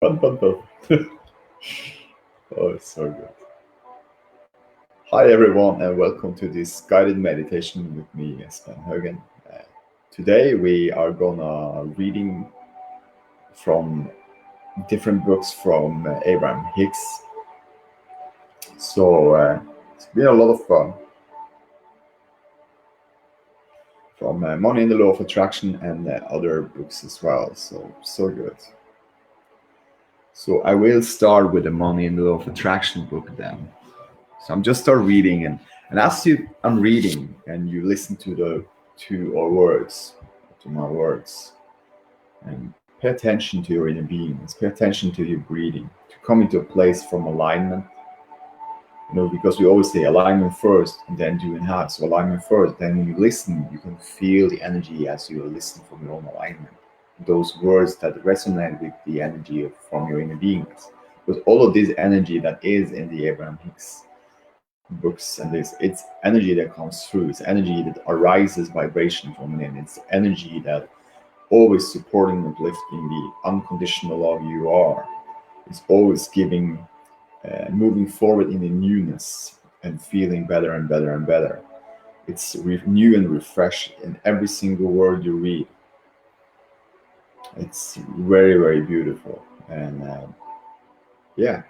Fun, fun, fun. Oh, it's so good. Hi, everyone, and welcome to this guided meditation with me, Espen Haugen. Today, we are gonna reading from different books from Abraham Hicks. It's been a lot of fun from Money in the Law of Attraction and other books as well. So good. So I will start with the Money in the Law of Attraction book then. So I'm just start reading, and as I'm reading and you listen to our words, to my words, and pay attention to your inner beings, pay attention to your breathing, to come into a place from alignment. Because we always say alignment first and then doing heart. So alignment first, then when you listen, you can feel the energy as you listen from your own alignment. Those words that resonate with the energy from your inner beings. Because all of this energy that is in the Abraham Hicks books and this, it's energy that comes through. It's energy that arises vibration from within. It's energy that always supporting and uplifting the unconditional love you are. It's always giving, moving forward in the newness and feeling better and better and better. It's renew and refresh in every single word you read. It's very, very beautiful. And yeah.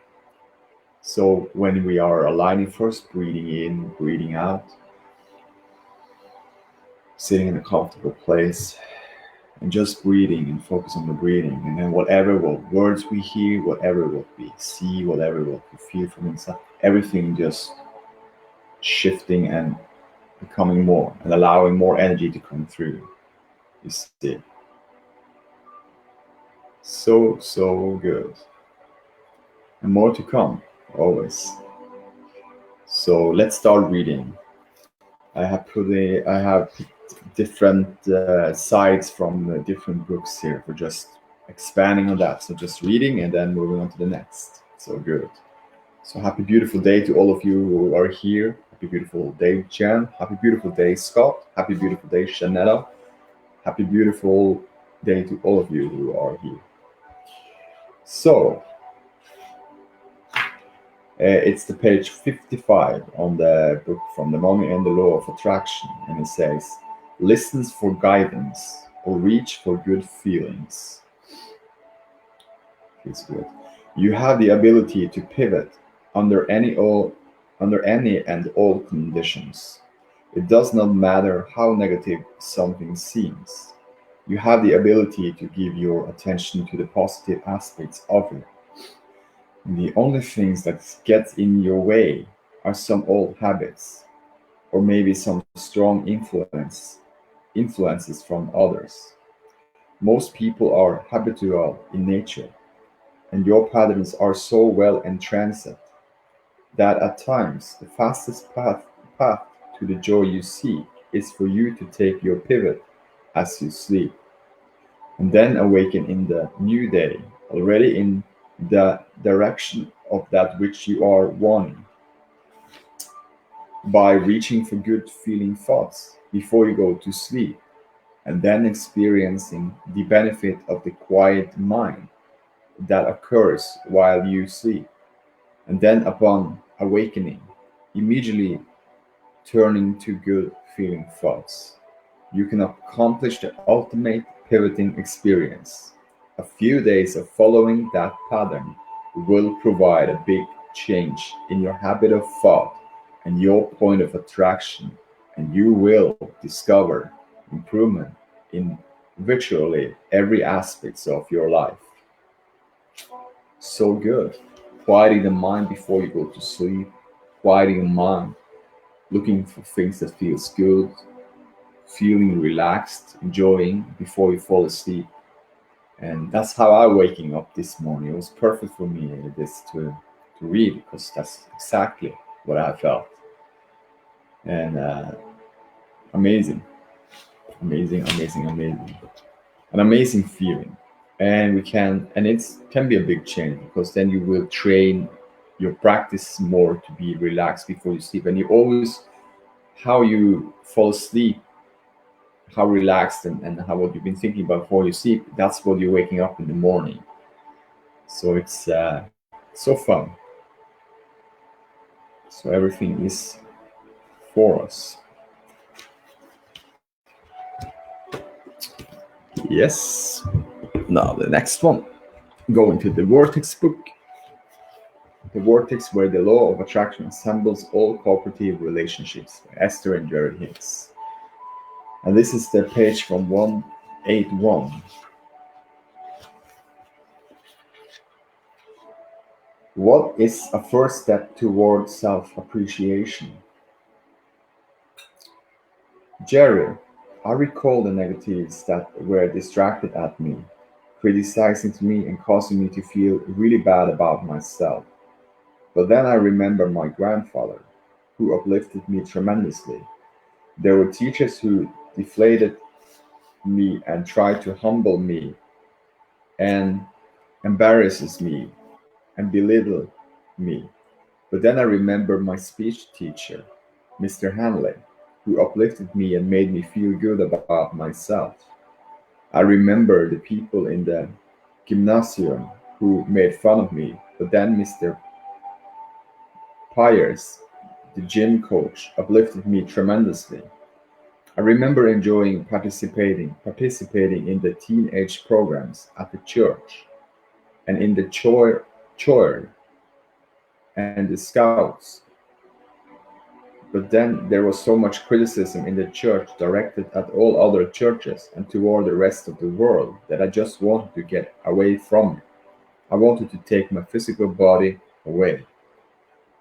So when we are aligning first, breathing in, breathing out, sitting in a comfortable place, and just breathing and focus on the breathing. And then whatever what words we hear, whatever what we see, whatever what we feel from inside, everything just shifting and becoming more and allowing more energy to come through. You see. So good. And more to come, always. So let's start reading. I have different sides from different books here for just expanding on that. So just reading and then moving on to the next. So good. So happy beautiful day to all of you who are here. Happy beautiful day, Jan. Happy beautiful day, Scott. Happy beautiful day, Shanetta. Happy beautiful day to all of you who are here. So it's the page 55 on the book from the Money and the Law of Attraction, and it says, "Listens for guidance or reach for good feelings." Feels good. You have the ability to pivot under any and all conditions. It does not matter how negative something seems. You have the ability to give your attention to the positive aspects of it. The only things that get in your way are some old habits, or maybe some strong influences from others. Most people are habitual in nature, and your patterns are so well entrenched that at times the fastest path to the joy you seek is for you to take your pivot as you sleep, and then awaken in the new day, already in the direction of that which you are wanting, by reaching for good feeling thoughts before you go to sleep, and then experiencing the benefit of the quiet mind that occurs while you sleep, and then upon awakening, immediately turning to good feeling thoughts. You can accomplish the ultimate pivoting experience. A few days of following that pattern will provide a big change in your habit of thought and your point of attraction, and you will discover improvement in virtually every aspect of your life. So good. Quieting the mind before you go to sleep, quieting the mind, looking for things that feels good, feeling relaxed, enjoying before you fall asleep. And that's how I waking up this morning. It was perfect for me this to read because that's exactly what I felt. And amazing, amazing, an amazing feeling. And it can be a big change because then you will train your practice more to be relaxed before you sleep, and you always how you fall asleep, how relaxed and how what you've been thinking about before you sleep, that's what you're waking up in the morning. So it's so fun. So everything is for us. Yes. Now the next one. Going to the Vortex book. The Vortex, where the law of attraction assembles all cooperative relationships, by Esther and Jared Hicks. And this is the page from 181. What is a first step toward self-appreciation? Jerry, I recall the negatives that were distracted at me, criticizing me and causing me to feel really bad about myself. But then I remember my grandfather, who uplifted me tremendously. There were teachers who deflated me and tried to humble me and embarrasses me and belittle me. But then I remember my speech teacher, Mr. Hanley, who uplifted me and made me feel good about myself. I remember the people in the gymnasium who made fun of me, but then Mr. Pyers, the gym coach, uplifted me tremendously. I remember enjoying participating in the teenage programs at the church and in the choir and the scouts. But then there was so much criticism in the church directed at all other churches and toward the rest of the world that I just wanted to get away from it. I wanted to take my physical body away.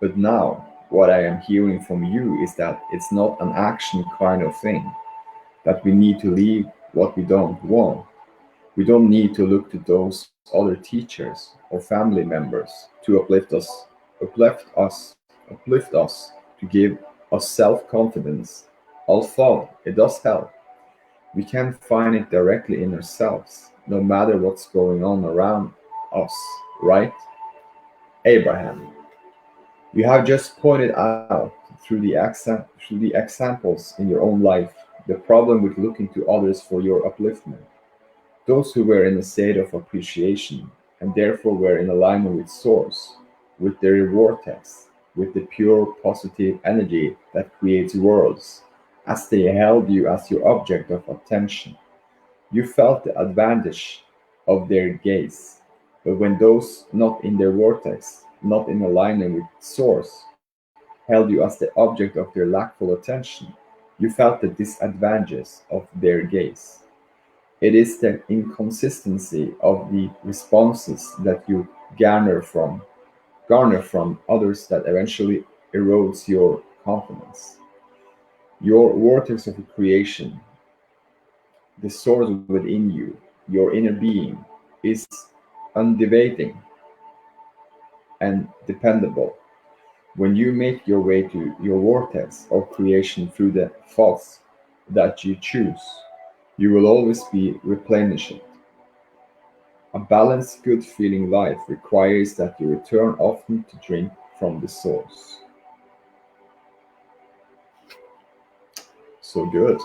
But now, what I am hearing from you is that it's not an action kind of thing, that we need to leave what we don't want. We don't need to look to those other teachers or family members to uplift us, to give us self-confidence. Although it does help, we can find it directly in ourselves, no matter what's going on around us, right? Abraham, you have just pointed out through the examples in your own life the problem with looking to others for your upliftment. Those who were in a state of appreciation and therefore were in alignment with Source, with their vortex, with the pure positive energy that creates worlds, as they held you as your object of attention. You felt the advantage of their gaze. But when those not in their vortex, not in alignment with Source, held you as the object of their lackful attention, you felt the disadvantages of their gaze. It is the inconsistency of the responses that you garner from garner from others that eventually erodes your confidence. Your vortex of creation, the source within you, your inner being, is undividing and dependable. When you make your way to your vortex of creation through the thoughts that you choose, you will always be replenished. A balanced, good feeling life requires that you return often to drink from the source. So good.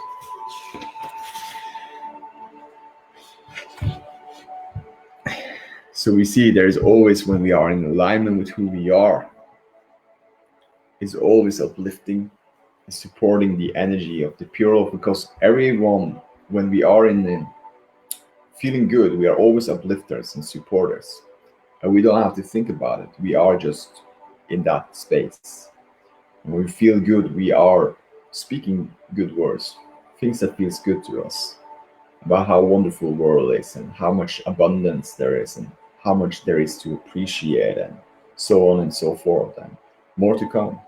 So we see there is always, when we are in alignment with who we are, is always uplifting, is supporting the energy of the pure love, because everyone, when we are in the feeling good, we are always uplifters and supporters. And we don't have to think about it. We are just in that space. When we feel good, we are speaking good words, things that feels good to us, about how wonderful the world is and how much abundance there is and how much there is to appreciate and so on and so forth, and more to come.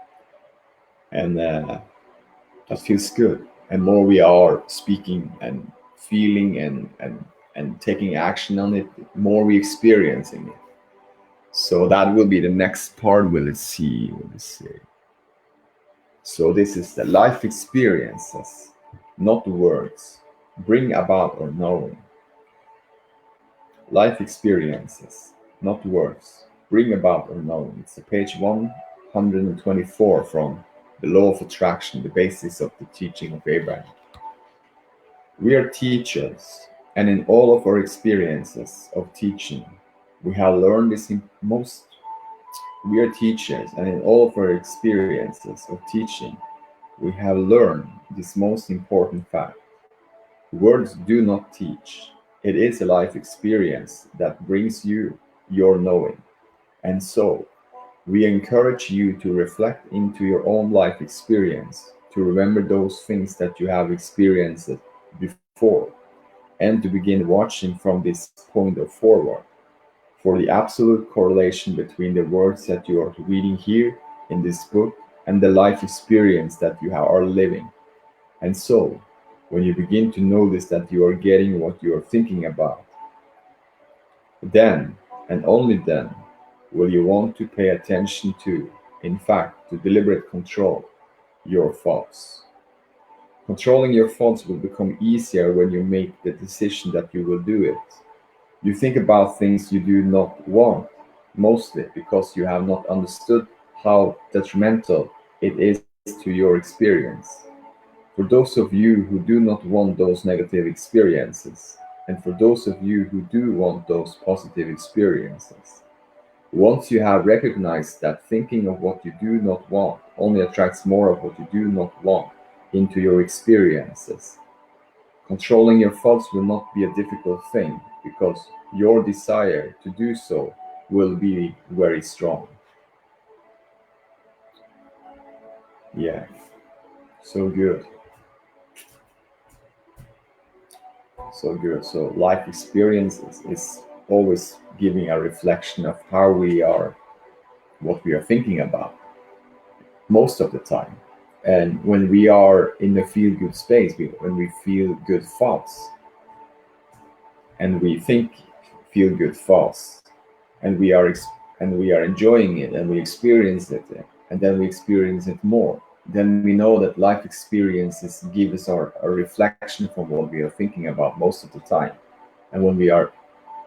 And that feels good. And more we are speaking and feeling and taking action on it, more we experiencing it. So that will be the next part. We'll see. We'll see. So this is the life experiences, not the words, bring about or knowing. Life experiences, not words, bring about or knowing. It's page 124 from the law of attraction, the basis of the teaching of Abraham. We are teachers, and in all of our experiences of teaching, We have learned this in most, we are teachers, and in all of our experiences of teaching, we have learned this most important fact. Words do not teach. It is a life experience that brings you your knowing. And so, we encourage you to reflect into your own life experience, to remember those things that you have experienced before, and to begin watching from this point of forward for the absolute correlation between the words that you are reading here in this book and the life experience that you are living. And so, when you begin to notice that you are getting what you are thinking about, then, and only then, will you want to pay attention to, in fact, to deliberate control your thoughts. Controlling your thoughts will become easier when you make the decision that you will do it. You think about things you do not want, mostly because you have not understood how detrimental it is to your experience. For those of you who do not want those negative experiences, and for those of you who do want those positive experiences, once you have recognized that thinking of what you do not want only attracts more of what you do not want into your experiences, controlling your thoughts will not be a difficult thing because your desire to do so will be very strong. Yeah, so good. So good. So life experiences is always giving a reflection of how we are, what we are thinking about most of the time. And when we are in the feel good space, when we feel good thoughts and we think feel good thoughts and we are enjoying it and we experience it and then we experience it more, then we know that life experiences give us a reflection from what we are thinking about most of the time. And when we are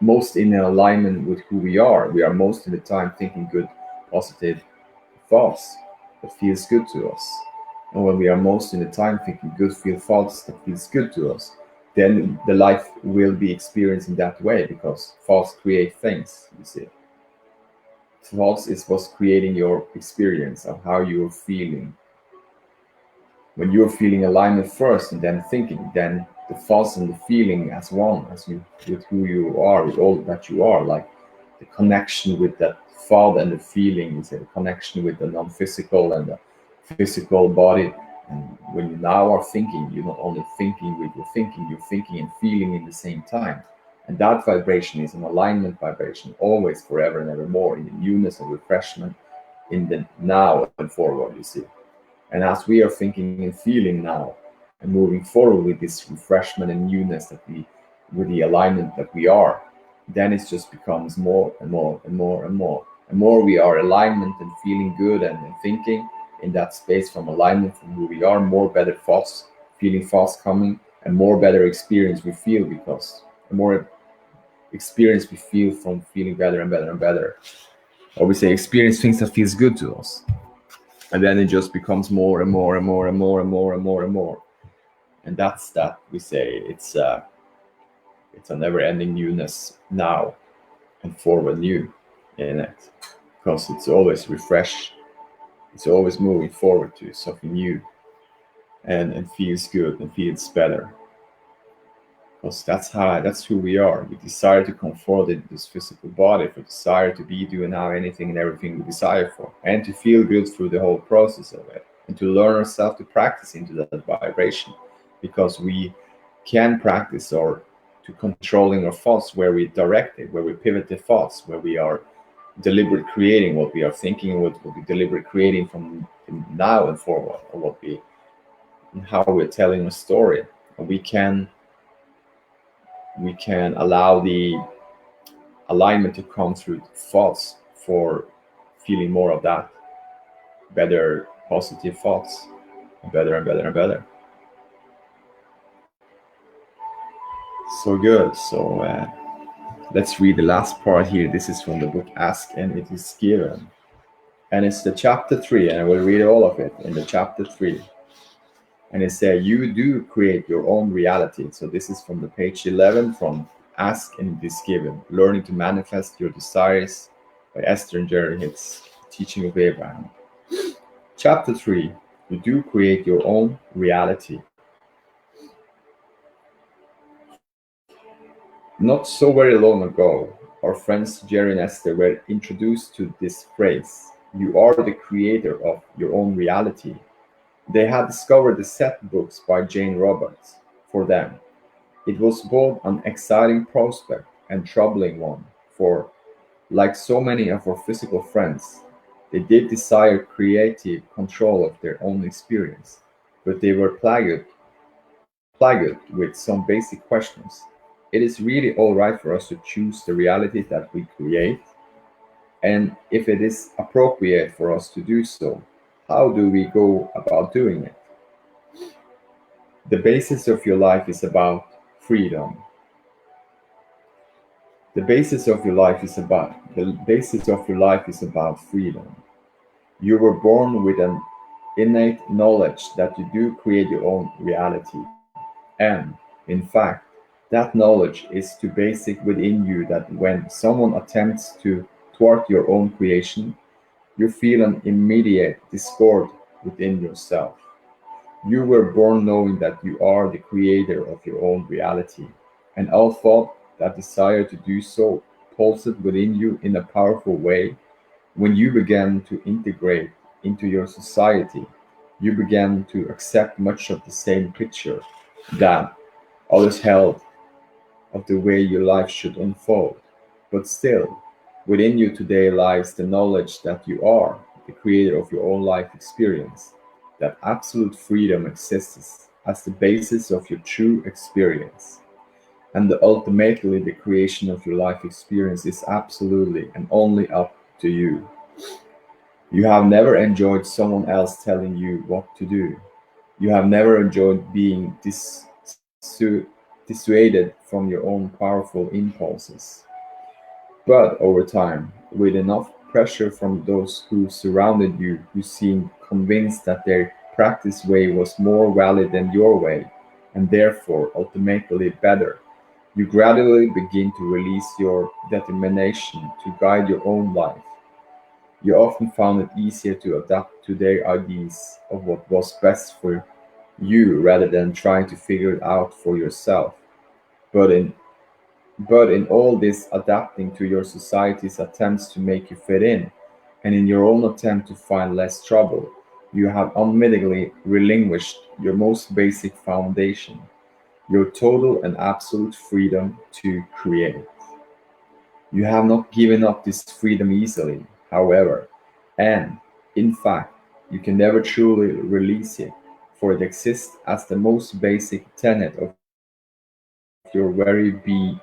most in alignment with who we are most of the time thinking good, positive thoughts that feels good to us. And when we are most in the time thinking good feel thoughts that feels good to us, then the life will be experienced in that way because thoughts create things, you see. Thoughts is what's creating your experience of how you're feeling. When you're feeling alignment first and then thinking, then the thoughts and the feeling as one, as you with who you are, with all that you are, like the connection with that thought and the feeling is a connection with the non-physical and the physical body. And when you now are thinking, you're not only thinking with your thinking, you're thinking and feeling in the same time. And that vibration is an alignment vibration, always, forever and evermore, in the newness and refreshment, in the now and forward, you see. And as we are thinking and feeling now and moving forward with this refreshment and newness that we, with the alignment that we are, then it just becomes more and more and more and more. And more we are alignment and feeling good and thinking in that space from alignment from who we are, more better thoughts, feeling thoughts coming, and more better experience we feel because the more experience we feel from feeling better and better and better. Or we say experience things that feels good to us. And then it just becomes more and more and more and more and more and more and more. And that's that we say it's a never-ending newness now and forward new in it. Because it's always refresh. It's always moving forward to something new and feels good and feels better. Because that's who we are. We desire to comfort in this physical body, for desire to be doing now anything and everything we desire for, and to feel good through the whole process of it, and to learn ourselves to practice into that vibration, because we can practice or to controlling our thoughts where we direct it, where we pivot the thoughts, where we are deliberate creating what we are thinking, what we deliberate creating from now and forward, or what we and how we're telling a story, and we can allow the alignment to come through thoughts for feeling more of that better positive thoughts, better and better and better. So good. So let's read the last part here. This is from the book Ask and It Is Given, and it's the chapter 3, and I will read all of it in the chapter 3. And it says, you do create your own reality. So this is from the page 11 from Ask and it is given. Learning to manifest your desires by Esther and Jerry Hicks. Teaching of Abraham. Chapter 3. You do create your own reality. Not so very long ago, our friends Jerry and Esther were introduced to this phrase: you are the creator of your own reality. They had discovered the set books by Jane Roberts. For them, it was both an exciting prospect and troubling one, for, like so many of our physical friends, they did desire creative control of their own experience, but they were plagued with some basic questions. It is really all right for us to choose the reality that we create, and if it is appropriate for us to do so, how do we go about doing it? The basis of your life is about freedom. The basis of your life is about freedom. You were born with an innate knowledge that you do create your own reality. And, in fact, that knowledge is too basic within you that when someone attempts to thwart your own creation, you feel an immediate discord within yourself. You were born knowing that you are the creator of your own reality, and although that desire to do so pulsed within you in a powerful way, when you began to integrate into your society, you began to accept much of the same picture that others held of the way your life should unfold. But still, within you today lies the knowledge that you are the creator of your own life experience, that absolute freedom exists as the basis of your true experience, and that ultimately the creation of your life experience is absolutely and only up to you. You have never enjoyed someone else telling you what to do. You have never enjoyed being dissuaded from your own powerful impulses. But over time, with enough pressure from those who surrounded you, who seemed convinced that their practice way was more valid than your way, and therefore ultimately better, you gradually begin to release your determination to guide your own life. You often found it easier to adapt to their ideas of what was best for you rather than trying to figure it out for yourself. But in but in all this adapting to your society's attempts to make you fit in, and in your own attempt to find less trouble, you have unwittingly relinquished your most basic foundation, your total and absolute freedom to create. You have not given up this freedom easily, however, and, in fact, you can never truly release it, for it exists as the most basic tenet of your very being.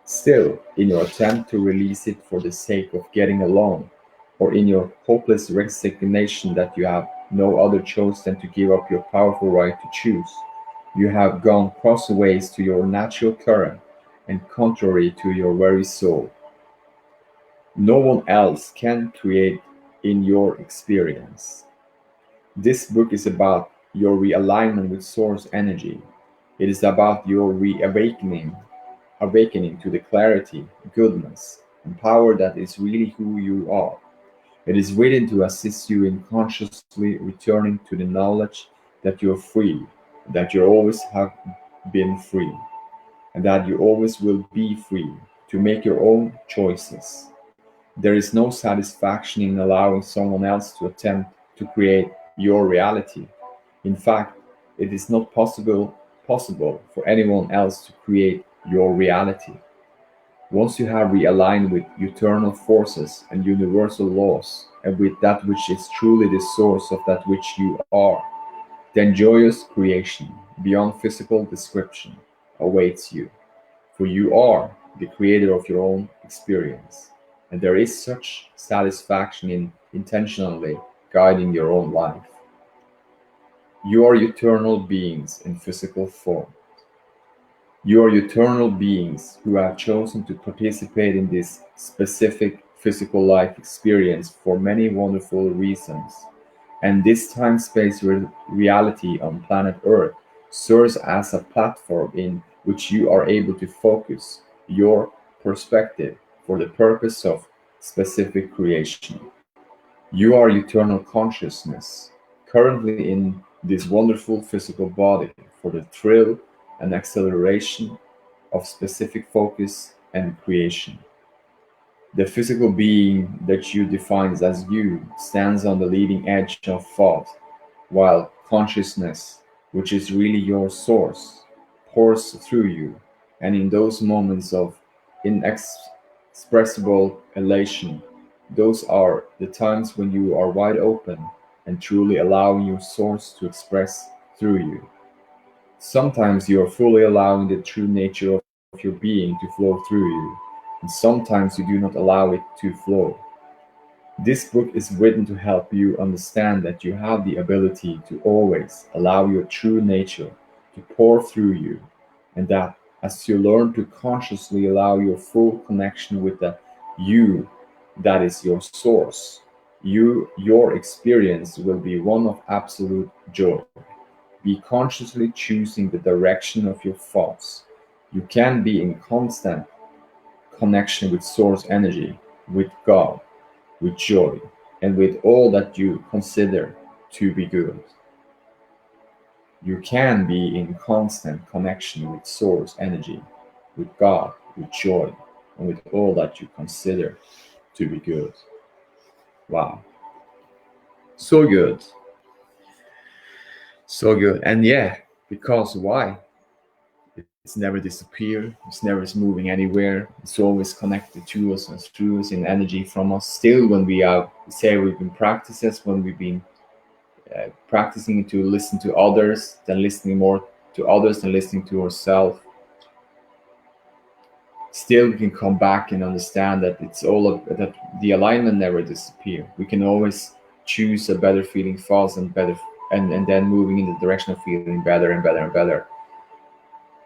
Still, in your attempt to release it for the sake of getting along, or in your hopeless resignation that you have no other choice than to give up your powerful right to choose, you have gone crossways to your natural current and contrary to your very soul. No one else can create in your experience. This book is about your realignment with source energy. It is about your awakening to the clarity, goodness, and power that is really who you are. It is written to assist you in consciously returning to the knowledge that you're free, that you always have been free, and that you always will be free to make your own choices. There is no satisfaction in allowing someone else to attempt to create your reality. In fact, it is not possible for anyone else to create your reality. Once you have realigned with eternal forces and universal laws, and with that which is truly the source of that which you are, then joyous creation, beyond physical description, awaits you. For you are the creator of your own experience, and there is such satisfaction in intentionally guiding your own life. You are eternal beings in physical form. You are eternal beings who have chosen to participate in this specific physical life experience for many wonderful reasons. And this time space reality on planet Earth serves as a platform in which you are able to focus your perspective for the purpose of specific creation. You are eternal consciousness, currently in this wonderful physical body for the thrill and acceleration of specific focus and creation. The physical being that you define as you stands on the leading edge of thought, while consciousness, which is really your source, pours through you. And in those moments of inexpressible elation, those are the times when you are wide open and truly allowing your source to express through you. Sometimes you are fully allowing the true nature of your being to flow through you, and sometimes you do not allow it to flow. This book is written to help you understand that you have the ability to always allow your true nature to pour through you, and that as you learn to consciously allow your full connection with the you that is your source, your experience will be one of absolute joy. Be consciously choosing the direction of your thoughts. You can be in constant connection with source energy, with God, with joy, and with all that you consider to be good. You can be in constant connection with source energy, with God, with joy, and with all that you consider to be good. Wow. So good. So good. And yeah, because why? It's never disappeared. It's never is moving anywhere. It's always connected to us and through us in energy from us. Still, when we are say we've been practicing, when we've been practicing to listen to others, then listening more to others than listening to ourselves, still we can come back and understand that it's all that the alignment never disappear. We can always choose a better feeling thoughts and better and then moving in the direction of feeling better and better and better.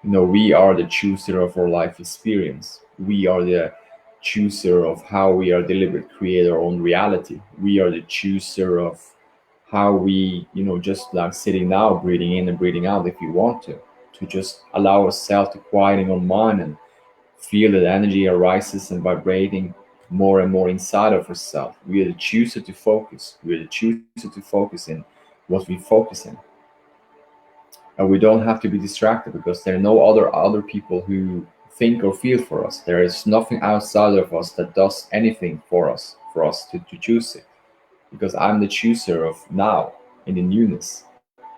We are the chooser of our life experience. We are the chooser of how we are deliberate create our own reality. We are the chooser of how we, just like sitting now, breathing in and breathing out if you want to just allow ourselves to quieten our mind and feel that energy arises and vibrating more and more inside of ourselves. We are the chooser to focus. We are the chooser to focus in what we focus in. And we don't have to be distracted because there are no other people who think or feel for us. There is nothing outside of us that does anything for us to choose it. Because I'm the chooser of now in the newness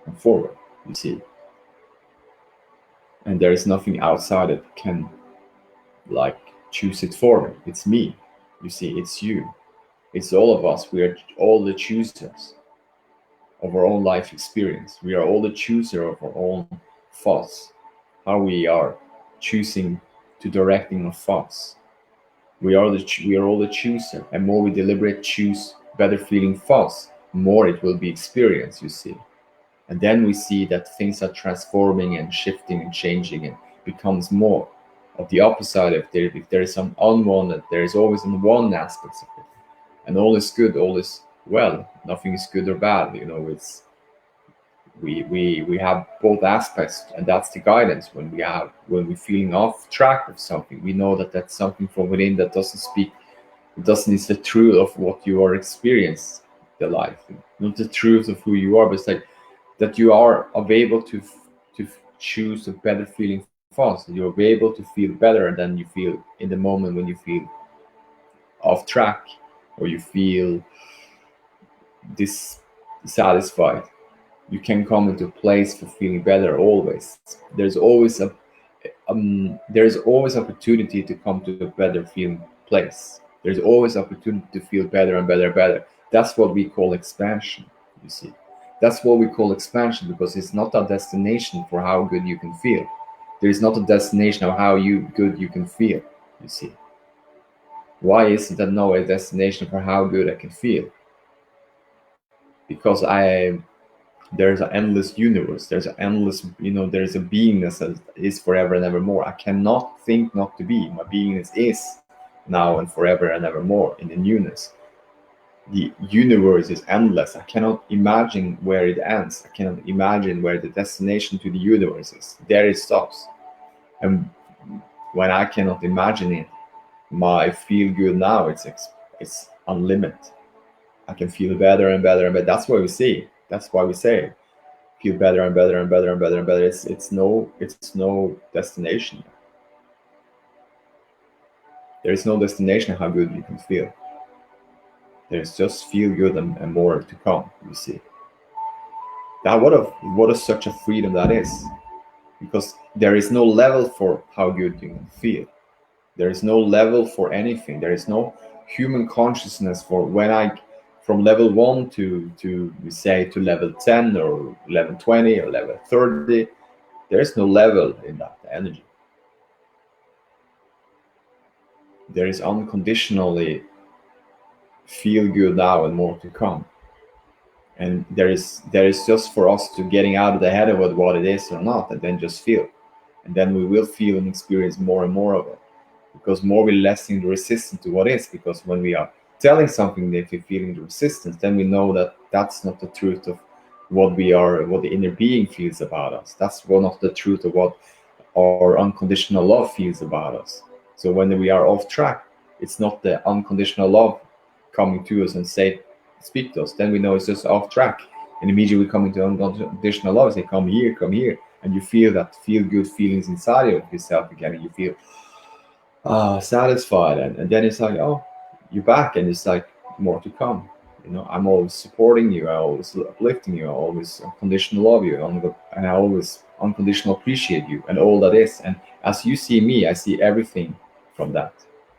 and forward, you see. And there is nothing outside that can like choose it for me. It's me. You see, it's you. It's all of us. We are all the choosers of our own life experience. We are all the chooser of our own thoughts. How we are choosing to directing our thoughts. We are all the chooser. And more we deliberate choose better feeling thoughts, more it will be experienced, you see. And then we see that things are transforming and shifting and changing and becomes more of the opposite. If there is some unwanted, there is always an one aspect of it. And all is good, all is well. Nothing is good or bad. It's we have both aspects, and that's the guidance. When we're feeling off track of something, we know that that's something from within that doesn't speak. It doesn't. It's the truth of what you are experiencing, the life, not the truth of who you are, but it's like that you are able to choose a better feeling thoughts. You'll be able to feel better than you feel in the moment when you feel off track or you feel dissatisfied. You can come into a place for feeling better always. There's always opportunity to come to a better feeling place. There's always opportunity to feel better and better and better. That's what we call expansion, you see. That's what we call expansion, because it's not a destination for how good you can feel. There is not a destination of how good you can feel, you see. Why isn't there no a destination for how good I can feel? Because there's an endless universe. There's an endless, there's a beingness that is forever and evermore. I cannot think not to be. My beingness is now and forever and evermore in the newness. The universe is endless. I cannot imagine where it ends. I cannot imagine where the destination to the universe is. There it stops. And when I cannot imagine it, my feel good now, it's unlimited. I can feel better and better and better. That's why we see. That's why we say feel better and better and better and better and better. It's no destination. There is no destination how good you can feel. There's just feel good and more to come. You see that what a such a freedom that is, because there is no level for how good you can feel. There is no level for anything. There is no human consciousness for when I from level 1 to we say to level 10 or level 20 or level 30. There is no level in that energy. There is unconditionally feel good now and more to come. And there is just for us to getting out of the head of what it is or not, and then just feel. And then we will feel and experience more and more of it. Because more we're lessening the resistance to what is. Because when we are telling something that we're feeling the resistance, then we know that that's not the truth of what we are, what the inner being feels about us. That's not the truth of what our unconditional love feels about us. So when we are off track, it's not the unconditional love coming to us and speak to us. Then we know it's just off track. And immediately we come into unconditional love, say, come here. And you feel that feel good feelings inside of yourself again. And you feel satisfied, and then it's like, oh, you're back, and it's like more to come. I'm always supporting you, I always uplifting you, I always unconditional love you, and I always unconditional appreciate you, and all that is. And as you see me, I see everything from that.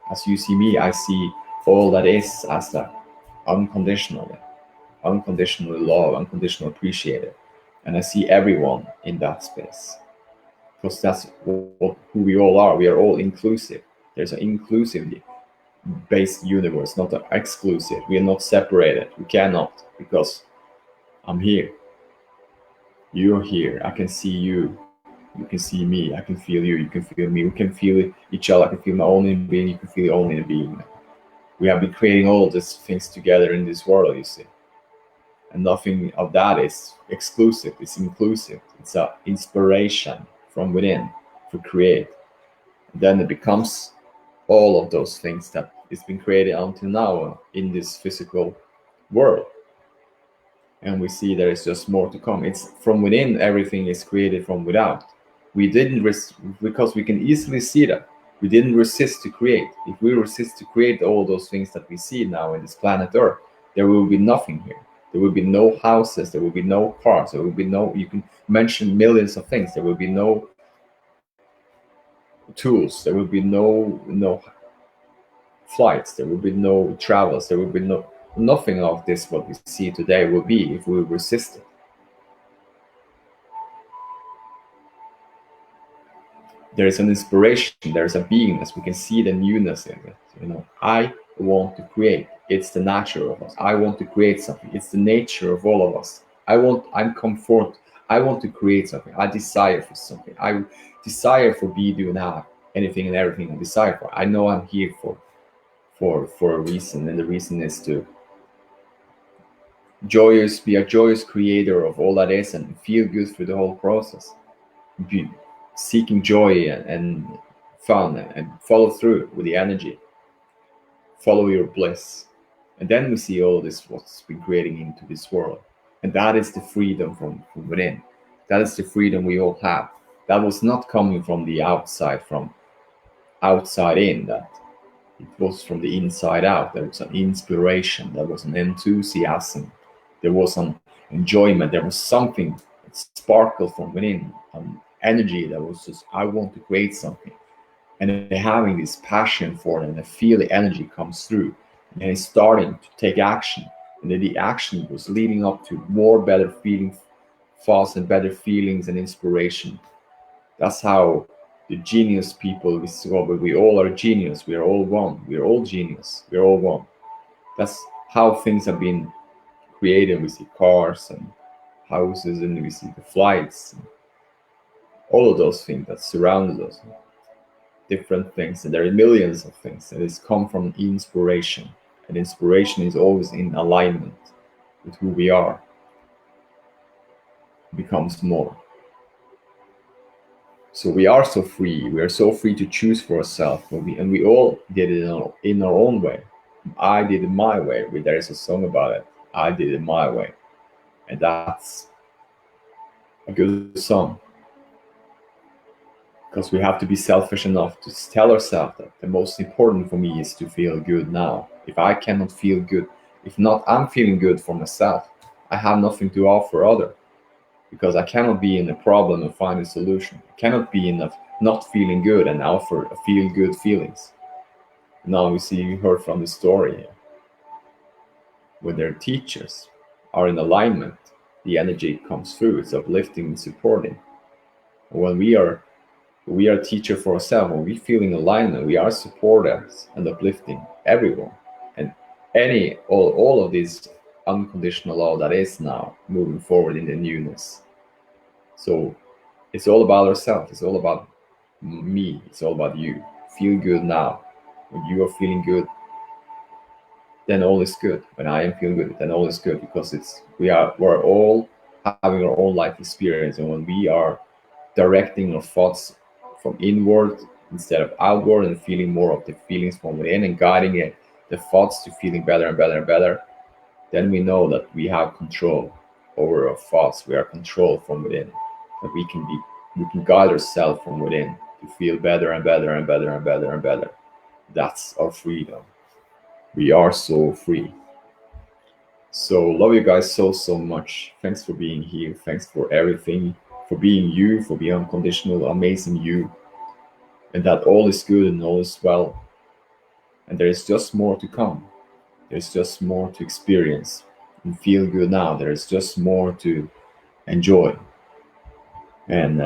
As you see me, I see all that is as that unconditionally love, unconditional appreciated, and I see everyone in that space, because that's who we all are. We are all inclusive. There's an inclusivity based universe, not an exclusive. We are not separated. We cannot, because I'm here. You're here. I can see you. You can see me. I can feel you. You can feel me. We can feel each other. I can feel my own inner being. You can feel your own inner being. We have been creating all these things together in this world, you see. And nothing of that is exclusive. It's inclusive. It's an inspiration from within to create. And then it becomes all of those things that has been created until now in this physical world. And we see there is just more to come. It's from within, everything is created from without. We didn't because we can easily see that. We didn't resist to create. If we resist to create all those things that we see now in this planet Earth, there will be nothing here. There will be no houses, there will be no cars, there will be no, you can mention millions of things, there will be no tools, there will be no flights, there will be no travels, there will be nothing of this what we see today will be if we resist it. There is an inspiration, there is a beingness, we can see the newness in it. I want to create. It's the nature of us. I want to create something. It's the nature of all of us. I'm comfort. I want to create something. I desire for something. I desire for be, do, and have anything and everything I desire for. I know I'm here for a reason, and the reason is to be a joyous creator of all that is, and feel good through the whole process. Be seeking joy and fun, and follow through with the energy. Follow your bliss. And then we see all this what's been creating into this world. And that is the freedom from within. That is the freedom we all have. That was not coming from the outside, from outside in. That it was from the inside out. There was an inspiration. There was an enthusiasm. There was an enjoyment. There was something that sparkled from within. An energy that was just, I want to create something. And having this passion for it, and I feel the energy comes through. And he's starting to take action. And then the action was leading up to more better feelings, fast and better feelings and inspiration. That's how the genius people we all are genius. We are all one. We are all genius. We are all one. That's how things have been created. We see cars and houses, and we see the flights, and all of those things that surround us. Different things, and there are millions of things, and it's come from inspiration. And inspiration is always in alignment with who we are. It becomes more. So we are so free. We are so free to choose for ourselves. And we all did it in our own way. I did it my way. There is a song about it. I did it my way. And that's a good song. Because we have to be selfish enough to tell ourselves that the most important for me is to feel good now. If I cannot feel good, if not I'm feeling good for myself, I have nothing to offer other. Because I cannot be in a problem and find a solution. I cannot be in a not feeling good and offer a feel good feelings. Now we see, we heard from the story here, when their teachers are in alignment, the energy comes through. It's uplifting and supporting. When we are a teacher for ourselves, when we feel in alignment, we are supporters and uplifting everyone. And all of this unconditional love that is now moving forward in the newness. So it's all about ourselves. It's all about me. It's all about you. Feel good now. When you are feeling good, then all is good. When I am feeling good, then all is good, because we're all having our own life experience, and when we are directing our thoughts from inward instead of outward, and feeling more of the feelings from within, and guiding the thoughts to feeling better and better and better, then we know that we have control over our thoughts. We are controlled from within. That we can guide ourselves from within to feel better and better and better and better and better. That's our freedom. We are so free. So love you guys so much. Thanks for being here. Thanks for everything. For being you, for being unconditional, amazing you. And that all is good and all is well. And there is just more to come. There's just more to experience and feel good now. There's just more to enjoy. And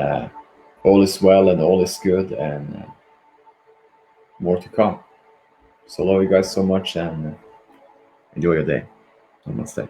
all is well and all is good, and more to come. So love you guys so much, and enjoy your day. Namaste.